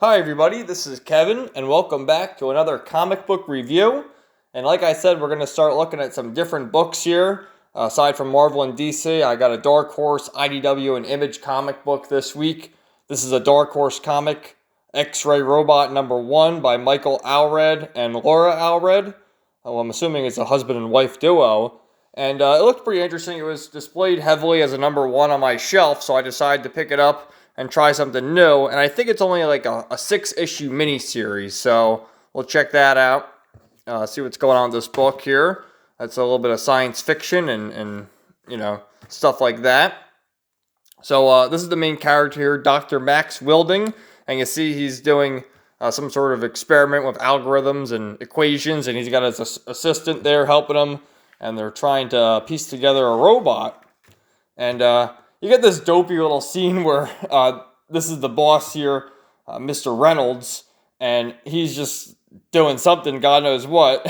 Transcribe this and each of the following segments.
Hi everybody, this is Kevin, and welcome back to another comic book review. And like I said, we're going to start looking at some different books here. Aside from Marvel and DC, I got a Dark Horse, IDW, and Image comic book this week. This is a Dark Horse comic, X-Ray Robot #1 by Michael Allred and Laura Allred. I'm assuming it's a husband and wife duo. And it looked pretty interesting. It was displayed heavily as a #1 on my shelf, so I decided to pick it up and try something new. And I think it's only like a 6-issue miniseries, so we'll check that out. See what's going on with this book here. That's a little bit of science fiction and stuff like that. So this is the main character here, Dr. Max Wilding, and you see he's doing some sort of experiment with algorithms and equations, and he's got his assistant there helping him, and they're trying to piece together a robot. And you get this dopey little scene where this is the boss here, Mr. Reynolds, and he's just doing something, God knows what,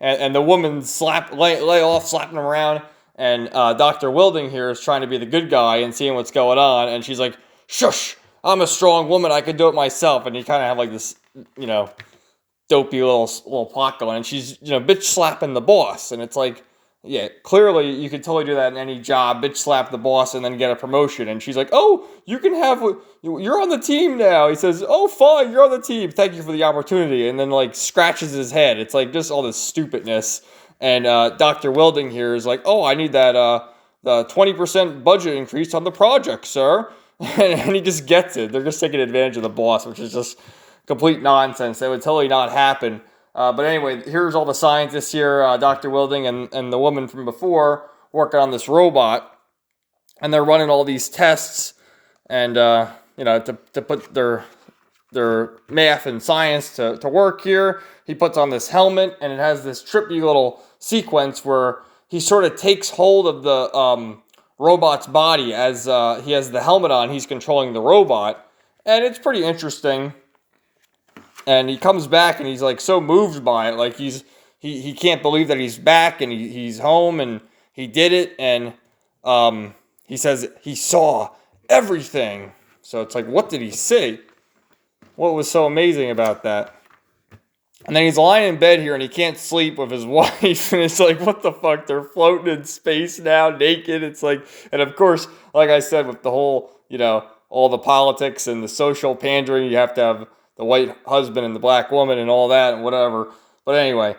and the woman lay off, slapping him around, and Dr. Wilding here is trying to be the good guy and seeing what's going on, and she's like, "Shush, I'm a strong woman, I can do it myself," and you kind of have like this, dopey little plot going, and she's, bitch slapping the boss, and it's like, yeah, clearly you could totally do that in any job, bitch slap the boss and then get a promotion. And she's like, "Oh, you're on the team now." He says, "Oh, fine, you're on the team. Thank you for the opportunity." And then like scratches his head. It's like just all this stupidness. And Dr. Wilding here is like, "Oh, I need that the 20% budget increase on the project, sir." And he just gets it. They're just taking advantage of the boss, which is just complete nonsense. That would totally not happen. But anyway, here's all the scientists here, Dr. Wilding and the woman from before, working on this robot. And they're running all these tests and, to put their math and science to work here. He puts on this helmet, and it has this trippy little sequence where he sort of takes hold of the robot's body as he has the helmet on. He's controlling the robot. And it's pretty interesting. And he comes back and he's like so moved by it, like he can't believe that he's back and he's home and he did it, and he says he saw everything. So it's like, what did he see? What was so amazing about that? And then he's lying in bed here and he can't sleep with his wife, and it's like, what the fuck? They're floating in space now, naked. It's like, and of course, like I said, with the whole, all the politics and the social pandering, you have to have the white husband and the black woman and all that and whatever. But anyway,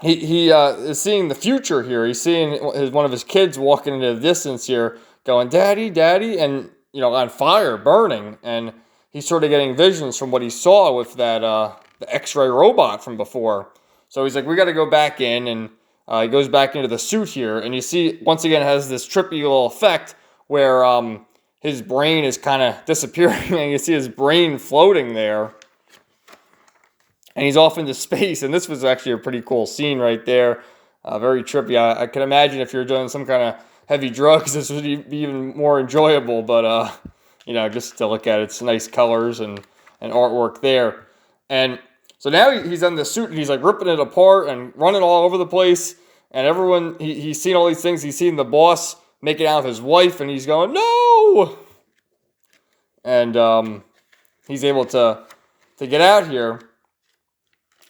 he is seeing the future here. He's seeing one of his kids walking into the distance here going, "Daddy, Daddy," and, on fire, burning. And he's sort of getting visions from what he saw with that the X-ray robot from before. So he's like, we got to go back in, and he goes back into the suit here. And you see, once again, it has this trippy little effect where his brain is kind of disappearing, and you see his brain floating there. And he's off into space, and this was actually a pretty cool scene right there. Very trippy. I can imagine if you're doing some kind of heavy drugs, this would be even more enjoyable. But, just to look at it, it's nice colors and artwork there. And so now he's in the suit, and he's like ripping it apart and running all over the place. And everyone, he's seen all these things. He's seen the boss making out with his wife, and he's going, "No!" And he's able to get out here,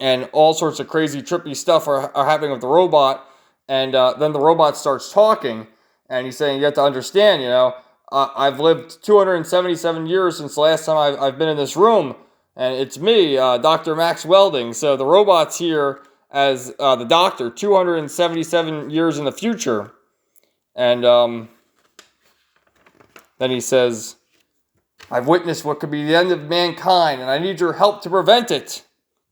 and all sorts of crazy, trippy stuff are happening with the robot. And then the robot starts talking, and he's saying, "You have to understand, I've lived 277 years since the last time I've been in this room, and it's me, Dr. Max Welding." So the robot's here as the doctor, 277 years in the future. And then he says, "I've witnessed what could be the end of mankind, and I need your help to prevent it."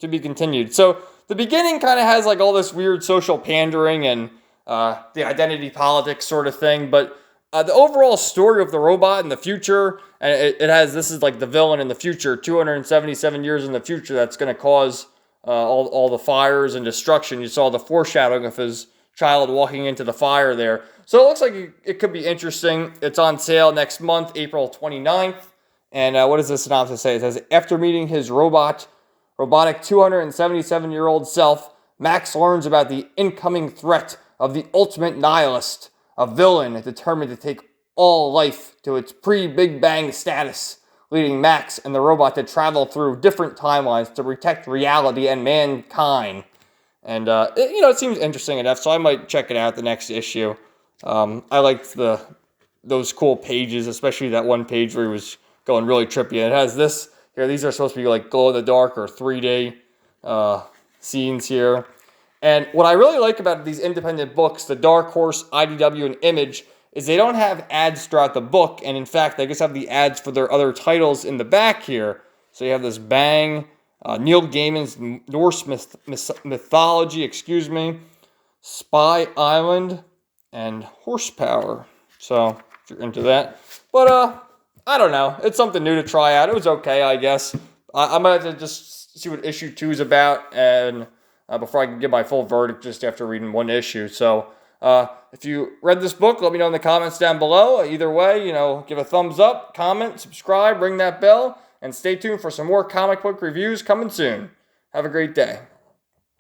To be continued. So the beginning kind of has like all this weird social pandering and the identity politics sort of thing, but the overall story of the robot in the future, and it has, this is like the villain in the future, 277 years in the future, that's going to cause all the fires and destruction. You saw the foreshadowing of his child walking into the fire there. So it looks like it could be interesting. It's on sale next month, April 29th. And what does the synopsis say? It says, after meeting his robotic 277-year-old self, Max learns about the incoming threat of the ultimate nihilist, a villain determined to take all life to its pre-Big Bang status leading Max and the robot to travel through different timelines to protect reality and mankind. And, it seems interesting enough, so I might check it out the next issue. I liked those cool pages, especially that one page where he was going really trippy. And it has this here. These are supposed to be like glow-in-the-dark or 3D scenes here. And what I really like about these independent books, the Dark Horse, IDW, and Image, is they don't have ads throughout the book. And in fact, they just have the ads for their other titles in the back here. So you have this Bang, Neil Gaiman's Norse mythology, Spy Island, and Horsepower. So if you're into that. But I don't know. It's something new to try out. It was okay, I guess. I might have to just see what issue 2 is about, and before I can give my full verdict just after reading one issue. So if you read this book, let me know in the comments down below. Either way, give a thumbs up, comment, subscribe, ring that bell, and stay tuned for some more comic book reviews coming soon. Have a great day.